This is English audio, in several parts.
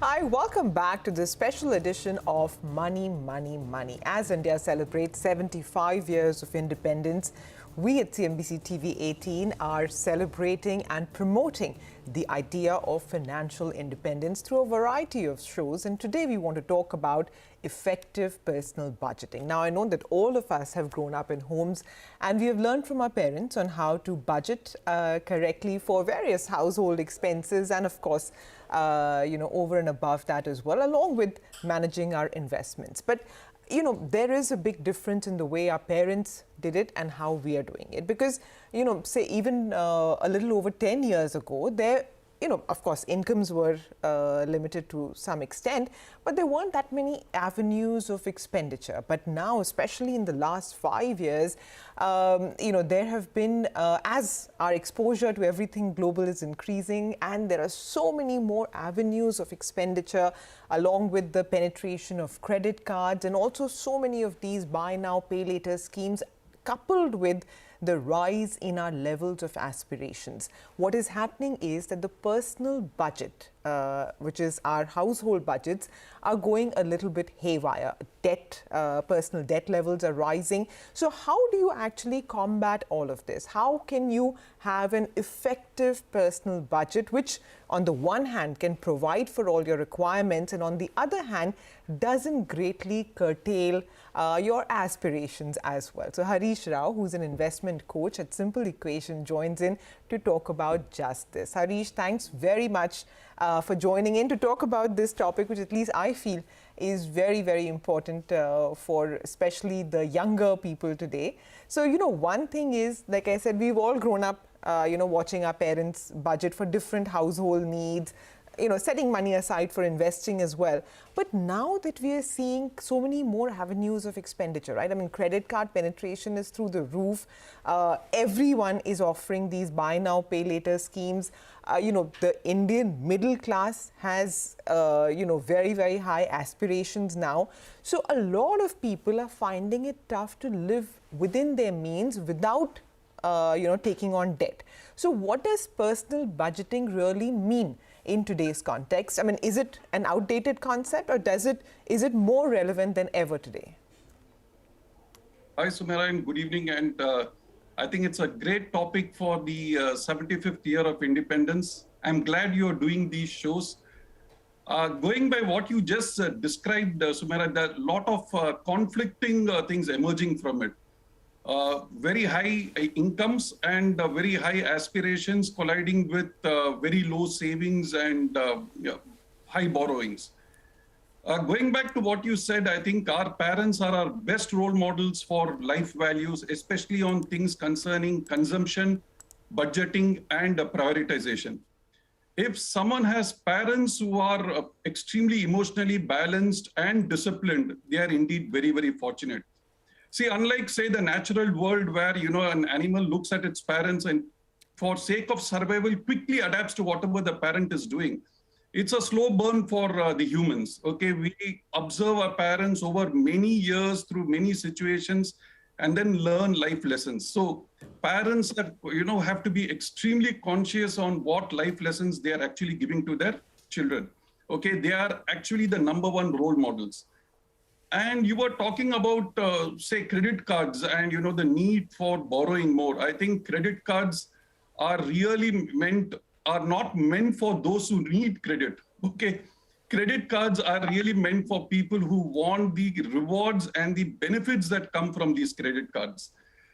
Hi, welcome back to this special edition of Money, Money, Money. As India celebrates 75 years of independence, we at CNBC-TV18 are celebrating and promoting the idea of financial independence through a variety of shows. And today we want to talk about effective personal budgeting. Now, I know that all of us have grown up in homes and we have learned from our parents on how to budget correctly for various household expenses and, of course, over and above that as well, along with managing our investments. But there is a big difference in the way our parents did it and how we are doing it. Because, say even a little over 10 years ago, of course, incomes were limited to some extent, but there weren't that many avenues of expenditure. But now, especially in the last 5 years, there have been, as our exposure to everything global is increasing, and there are so many more avenues of expenditure, along with the penetration of credit cards, and also so many of these buy now, pay later schemes, coupled with the rise in our levels of aspirations. What is happening is that the personal budget, which is our household budgets, are going a little bit haywire. Personal debt levels are rising. So how do you actually combat all of this? How can you have an effective personal budget, which on the one hand can provide for all your requirements, and on the other hand doesn't greatly curtail your aspirations as well? So Harish Rao, who's an investment coach at Simple Equation, joins in to talk about just this. Harish, thanks very much for joining in to talk about this topic, which at least I feel is very, very important for especially the younger people today. So, one thing is, like I said, we've all grown up, watching our parents budget for different household needs, setting money aside for investing as well. But now that we are seeing so many more avenues of expenditure, right? I mean, credit card penetration is through the roof. Everyone is offering these buy now, pay later schemes. The Indian middle class has, very, very high aspirations now. So a lot of people are finding it tough to live within their means without, taking on debt. So what does personal budgeting really mean in today's context? I mean, is it an outdated concept, or is it more relevant than ever today? Hi, Sumera, and good evening. And I think it's a great topic for the 75th year of independence. I'm glad you're doing these shows. Going by what you just described, Sumera, there are a lot of conflicting things emerging from it. Very high incomes and very high aspirations colliding with very low savings and high borrowings. Going back to what you said, I think our parents are our best role models for life values, especially on things concerning consumption, budgeting, and prioritization. If someone has parents who are extremely emotionally balanced and disciplined, they are indeed very, very fortunate. See, unlike, say, the natural world where, an animal looks at its parents and for sake of survival quickly adapts to whatever the parent is doing, it's a slow burn for the humans. Okay, we observe our parents over many years through many situations and then learn life lessons. So parents that, have to be extremely conscious on what life lessons they are actually giving to their children. Okay, they are actually the #1 role models. And you were talking about, say, credit cards and, the need for borrowing more. I think credit cards are not meant for those who need credit. Okay. Credit cards are really meant for people who want the rewards and the benefits that come from these credit cards.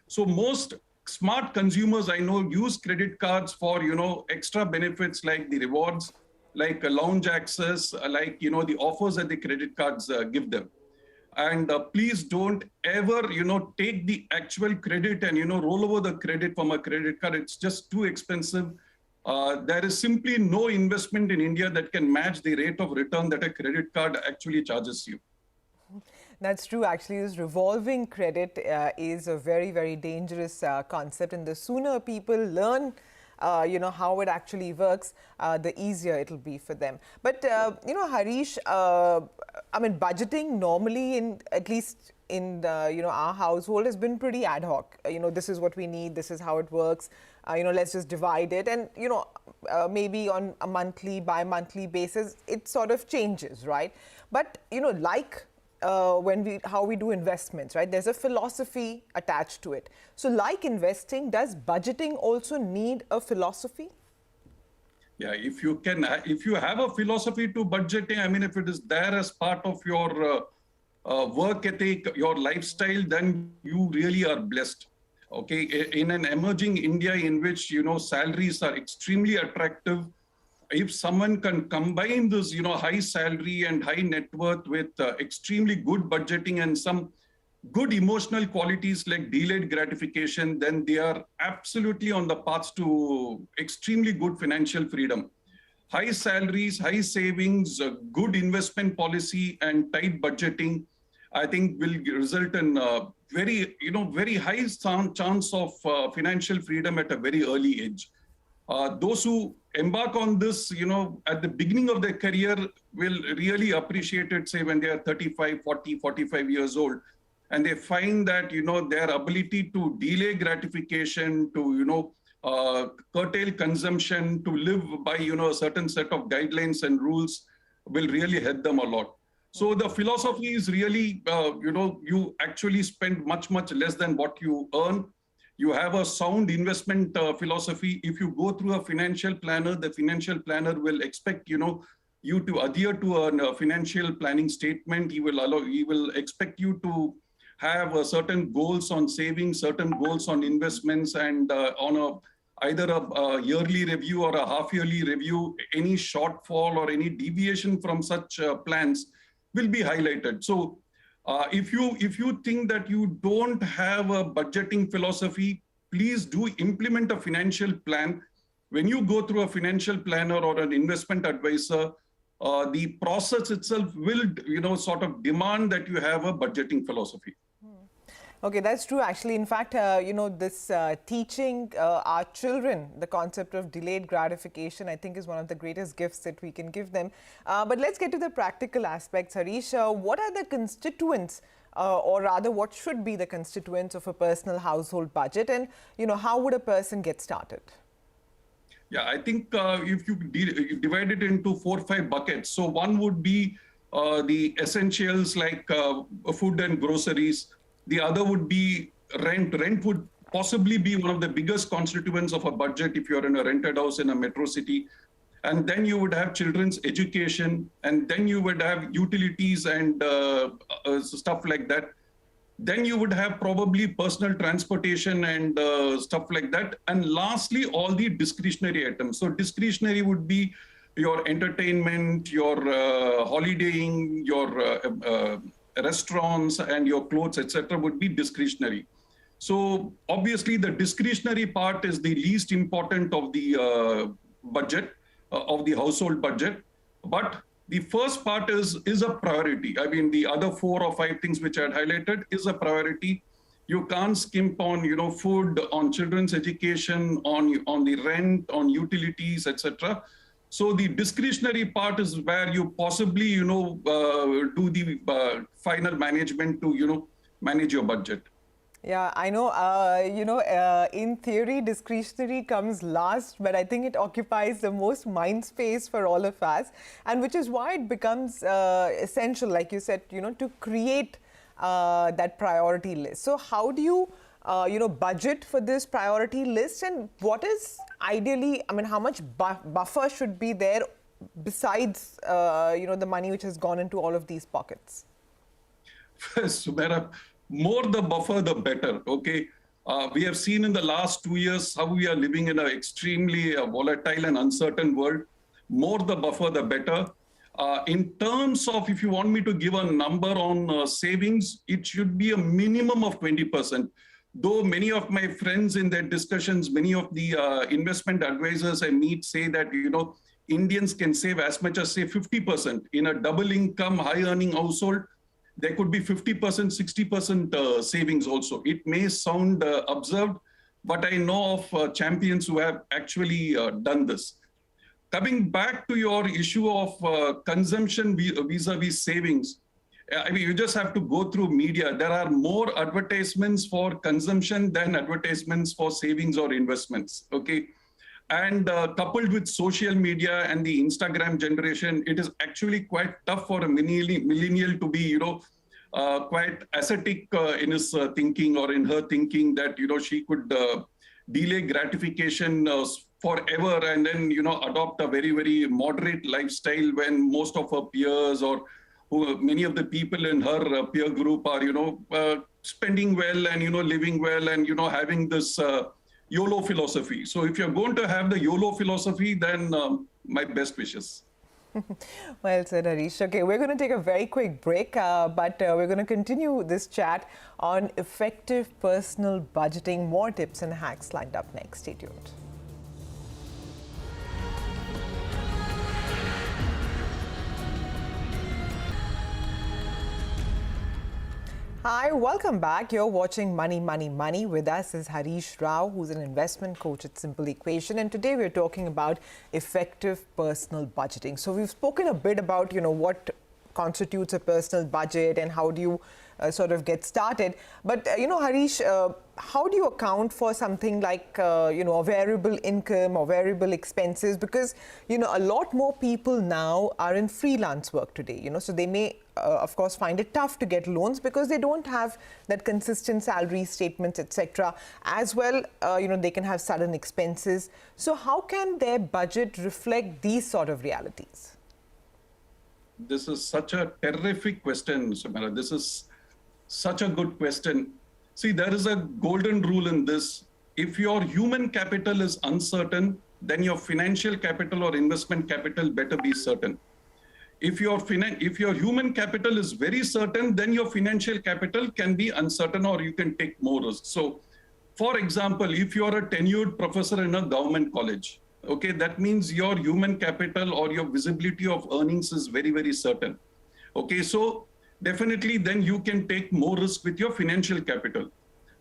So most smart consumers I know use credit cards for, extra benefits like the rewards, like lounge access, like, the offers that the credit cards give them. And please don't ever, take the actual credit and, roll over the credit from a credit card. It's just too expensive. There is simply no investment in India that can match the rate of return that a credit card actually charges you. That's true. Actually, this revolving credit is a very, very dangerous concept. And the sooner people learn how it actually works, the easier it'll be for them. But, Harish, I mean, budgeting normally, in at least in our household has been pretty ad hoc. This is what we need, this is how it works. Let's just divide it, and maybe on a monthly, bi-monthly basis, it sort of changes, right? But like how we do investments, right? There's a philosophy attached to it. So, like investing, does budgeting also need a philosophy? Yeah, if you have a philosophy to budgeting, I mean, if it is there as part of your work ethic, your lifestyle, then you really are blessed. Okay, in an emerging India in which salaries are extremely attractive, if someone can combine this high salary and high net worth with extremely good budgeting and some good emotional qualities like delayed gratification, then they are absolutely on the path to extremely good financial freedom. High salaries, high savings, good investment policy, and tight budgeting, I think will result in very high chance of financial freedom at a very early age. Those who embark on this, at the beginning of their career will really appreciate it, say when they are 35, 40, 45 years old. And they find that, their ability to delay gratification, to, curtail consumption, to live by, a certain set of guidelines and rules will really help them a lot. So the philosophy is really, you actually spend much, much less than what you earn. You have a sound investment philosophy. If you go through a financial planner, the financial planner will expect, you to adhere to a financial planning statement. He will expect you to have certain goals on savings, certain goals on investments, and on either a yearly review or a half-yearly review, any shortfall or any deviation from such plans will be highlighted. So if you think that you don't have a budgeting philosophy, please do implement a financial plan. When you go through a financial planner or an investment advisor, the process itself will, sort of demand that you have a budgeting philosophy. Okay, that's true. Actually, in fact, this teaching our children the concept of delayed gratification, I think, is one of the greatest gifts that we can give them. But let's get to the practical aspects, Harish. What are the constituents, or rather, what should be the constituents of a personal household budget, and how would a person get started? Yeah, I think if you divide it into 4 or 5 buckets, so one would be the essentials like food and groceries. The other would be rent. Rent would possibly be one of the biggest constituents of a budget if you're in a rented house in a metro city. And then you would have children's education, and then you would have utilities and stuff like that. Then you would have probably personal transportation and stuff like that. And lastly, all the discretionary items. So discretionary would be your entertainment, your holidaying, your restaurants, and your clothes, etc., would be discretionary. So obviously the discretionary part is the least important of the budget, of the household budget. But the first part is a priority. I mean, the other 4 or 5 things which I had highlighted is a priority. You can't skimp on, food, on children's education, on the rent, on utilities, etc. So the discretionary part is where you possibly, do the final management to, manage your budget. Yeah, I know, in theory, discretionary comes last, but I think it occupies the most mind space for all of us, and which is why it becomes essential, like you said, to create that priority list. So how do you, budget for this priority list, and what is ideally, I mean, how much buffer should be there besides, the money which has gone into all of these pockets? Sumera, more the buffer, the better, okay? We have seen in the last 2 years how we are living in an extremely volatile and uncertain world. More the buffer, the better. In terms of, if you want me to give a number on savings, it should be a minimum of 20%. Though many of my friends in their discussions, many of the investment advisors I meet say that, Indians can save as much as, say, 50%. In a double income, high earning household, there could be 50%, 60% savings also. It may sound absurd, but I know of champions who have actually done this. Coming back to your issue of consumption vis-a-vis savings, I mean, you just have to go through media. There are more advertisements for consumption than advertisements for savings or investments. Okay. And coupled with social media and the Instagram generation, it is actually quite tough for a millennial to be, quite ascetic in his thinking or in her thinking that, she could delay gratification forever and then, adopt a very, very moderate lifestyle when most of her peers or many of the people in her peer group are, spending well and, living well and, having this YOLO philosophy. So if you're going to have the YOLO philosophy, then my best wishes. Well said, Harish. Okay, we're going to take a very quick break, but we're going to continue this chat on effective personal budgeting. More tips and hacks lined up next. Stay tuned. Hi, welcome back. You're watching Money, Money, Money. With us is Harish Rao, who's an investment coach at Simple Equation. And today we're talking about effective personal budgeting. So we've spoken a bit about, what constitutes a personal budget and how do you sort of get started. But, Harish, how do you account for something like, a variable income or variable expenses? Because, a lot more people now are in freelance work today, so they may of course, find it tough to get loans because they don't have that consistent salary statements, etc. As well, they can have sudden expenses. So how can their budget reflect these sort of realities? This is such a terrific question, Sumera. This is such a good question. See, there is a golden rule in this. If your human capital is uncertain, then your financial capital or investment capital better be certain. If your human capital is very certain, then your financial capital can be uncertain or you can take more risk. So, for example, if you are a tenured professor in a government college, okay, that means your human capital or your visibility of earnings is very, very certain. Okay, so definitely then you can take more risk with your financial capital.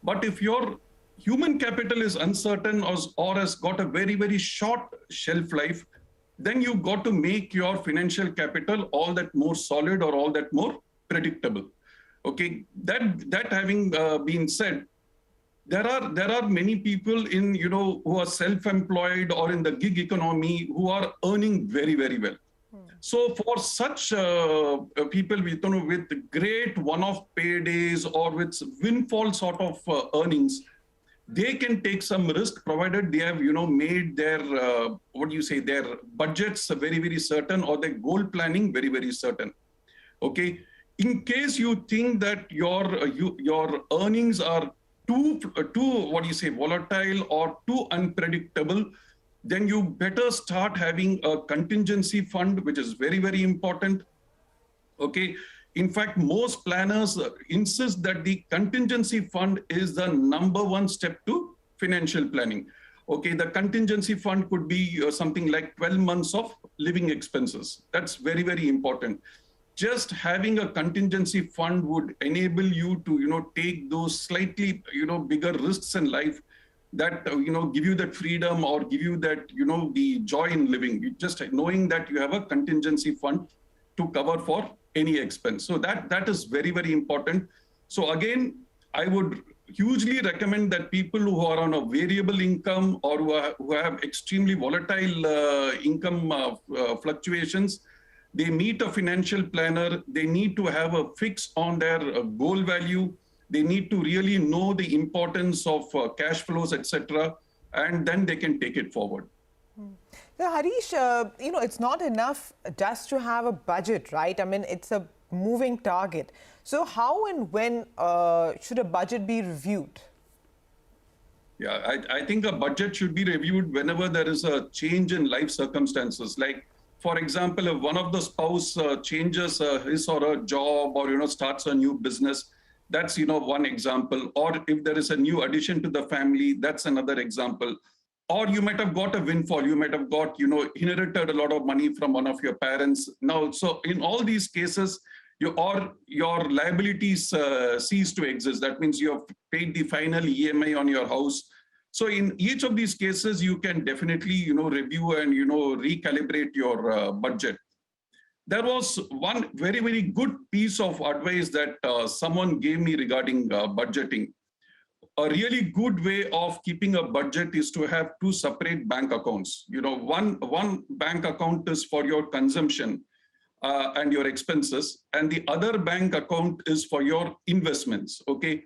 But if your human capital is uncertain or has got a very, very short shelf life, then you got to make your financial capital all that more solid or all that more predictable. Okay, that having been said, there are many people in who are self-employed or in the gig economy who are earning very, very well. So for such people with great one-off paydays or with windfall sort of earnings, they can take some risk provided they have made their their budgets very, very certain or their goal planning very, very certain. Okay, in case you think that your earnings are too volatile or too unpredictable, then you better start having a contingency fund, which is very, very important. Okay. In fact, most planners insist that the contingency fund is the #1 step to financial planning. Okay, the contingency fund could be something like 12 months of living expenses. That's very, very important. Just having a contingency fund would enable you to, take those slightly, bigger risks in life that, give you that freedom or give you that, the joy in living. Just knowing that you have a contingency fund to cover for any expense. So that is very, very important. So again, I would hugely recommend that people who are on a variable income or who have extremely volatile income fluctuations, they meet a financial planner. They need to have a fix on their goal value. They need to really know the importance of cash flows, etc., and then they can take it forward. So Harish, it's not enough just to have a budget, right? I mean, it's a moving target. So how and when should a budget be reviewed? Yeah, I think a budget should be reviewed whenever there is a change in life circumstances. Like, for example, if one of the spouse changes his or her job or, starts a new business, that's, one example. Or if there is a new addition to the family, that's another example. Or you might have got a windfall. You might have got, inherited a lot of money from one of your parents. Now, so in all these cases, your liabilities cease to exist. That means you have paid the final EMI on your house. So in each of these cases, you can definitely, review and, recalibrate your budget. there was one very, very good piece of advice that someone gave me regarding budgeting. A really good way of keeping a budget is to have two separate bank accounts. One bank account is for your consumption and your expenses, and the other bank account is for your investments. Okay.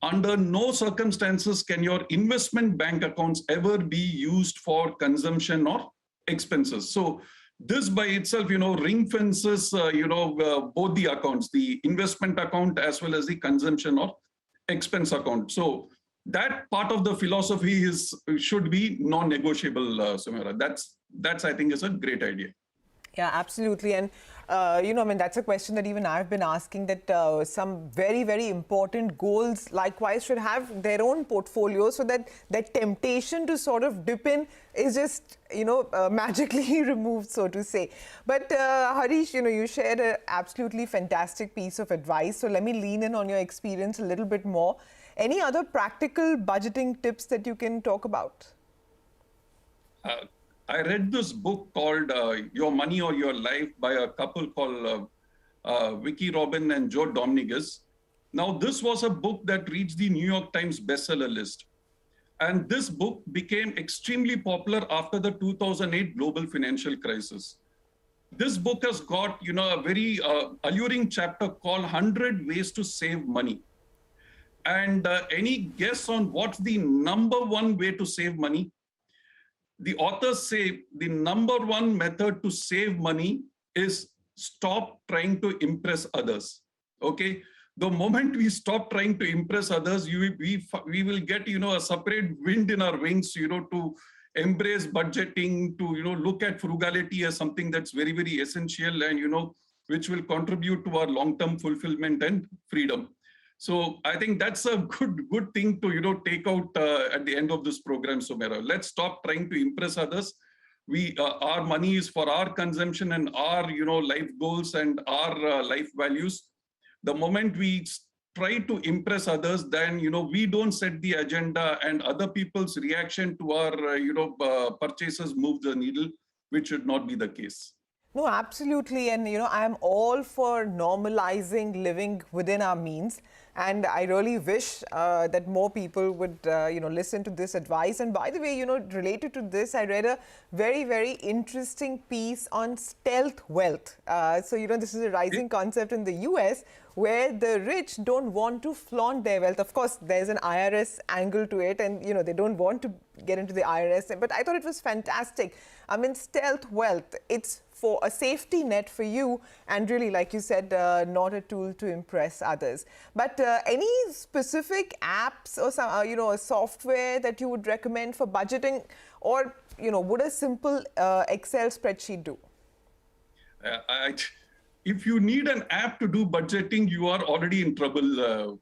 Under no circumstances can your investment bank accounts ever be used for consumption or expenses. So this by itself, ring fences, both the accounts, the investment account as well as the consumption or expense account. So that part of the philosophy should be non-negotiable, Sumera. That's I think is a great idea. Yeah, absolutely. And, that's a question that even I've been asking, that some very, very important goals likewise should have their own portfolio, so that that temptation to sort of dip in is just, magically removed, so to say. But Harish, you shared an absolutely fantastic piece of advice. So let me lean in on your experience a little bit more. Any other practical budgeting tips that you can talk about? I read this book called Your Money or Your Life by a couple called Vicky Robin and Joe Dominguez. Now, this was a book that reached the New York Times bestseller list. And this book became extremely popular after the 2008 global financial crisis. This book has got, a very alluring chapter called 100 Ways to Save Money. And any guess on what's the number one way to save money? The authors say the number one method to save money is stop trying to impress others. Okay. The moment we stop trying to impress others, we will get, a separate wind in our wings, to embrace budgeting, to, look at frugality as something that's very, very essential and, which will contribute to our long-term fulfillment and freedom. So I think that's a good thing to, take out at the end of this program, Sumera. Let's stop trying to impress others. Our money is for our consumption and our, life goals and our life values. The moment we try to impress others, then, we don't set the agenda, and other people's reaction to our, purchases move the needle, which should not be the case. No, absolutely. And, I am all for normalizing living within our means. And I really wish that more people would, listen to this advice. And by the way, related to this, I read a very, very interesting piece on stealth wealth. So, this is a rising concept in the US, where the rich don't want to flaunt their wealth. Of course, there's an IRS angle to it, and, they don't want to get into the IRS. But I thought it was fantastic. I mean, stealth wealth, it's for a safety net for you, and really, like you said, not a tool to impress others. But any specific apps or some, a software that you would recommend for budgeting, or would a simple Excel spreadsheet do? If you need an app to do budgeting, you are already in trouble.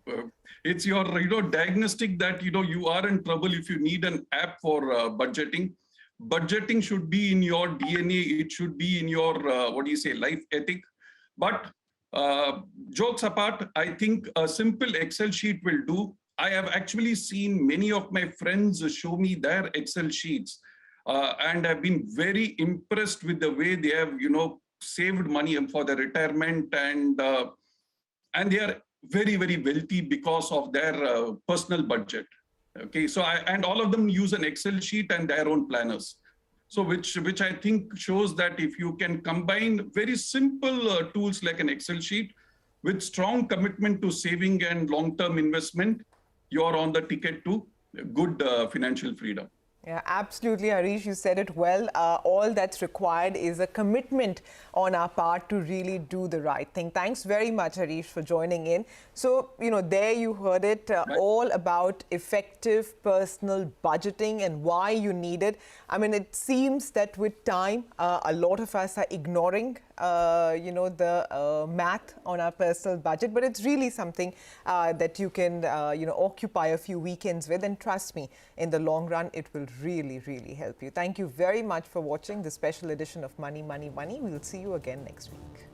It's your diagnostic that you are in trouble if you need an app for budgeting. Budgeting should be in your DNA. It should be in your, life ethic. But jokes apart, I think a simple Excel sheet will do. I have actually seen many of my friends show me their Excel sheets, and I've been very impressed with the way they have, saved money for their retirement, and they are very, very wealthy because of their personal budget. Okay, so and all of them use an Excel sheet and their own planners. So which I think shows that if you can combine very simple tools like an Excel sheet with strong commitment to saving and long-term investment, you're on the ticket to good financial freedom. Yeah, absolutely, Harish. You said it well. All that's required is a commitment on our part to really do the right thing. Thanks very much, Harish, for joining in. So, there you heard it, all about effective personal budgeting and why you need it. I mean, it seems that with time, a lot of us are ignoring, the math on our personal budget, but it's really something that you can, occupy a few weekends with. And trust me, in the long run, it will really, really help you. Thank you very much for watching this special edition of Money, Money, Money. We'll see you again next week.